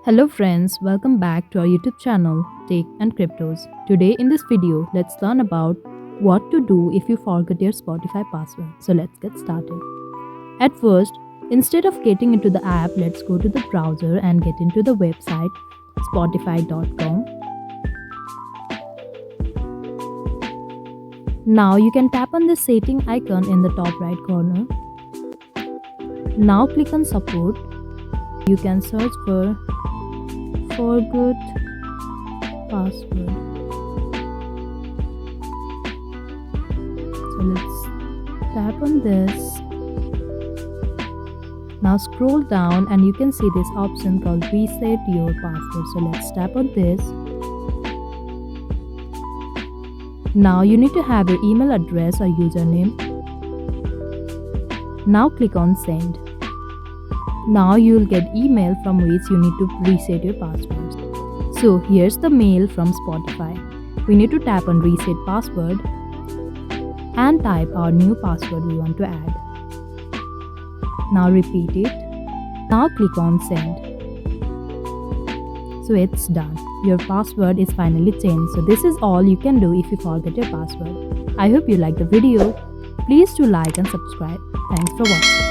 Hello friends, welcome back to our YouTube channel Tech and Cryptos. Today in this video, let's learn about what to do if you forget your Spotify password. So let's get started. At first, instead of getting into the app, let's go to the browser and get into the website spotify.com. Now you can tap on the setting icon in the top right corner. Now click on support. You can search for forgot password. So let's tap on this. Now scroll down and you can see this option called reset your password. So let's tap on this. Now you need to have your email address or username. Now click on send. Now you will get email from which you need to reset your passwords. So here's the mail from Spotify. We need to tap on reset password and type our new password we want to add. Now repeat it. Now click on send. So it's done. Your password is finally changed. So this is all you can do if you forget your password. I hope you liked the video. Please do like and subscribe. Thanks for watching.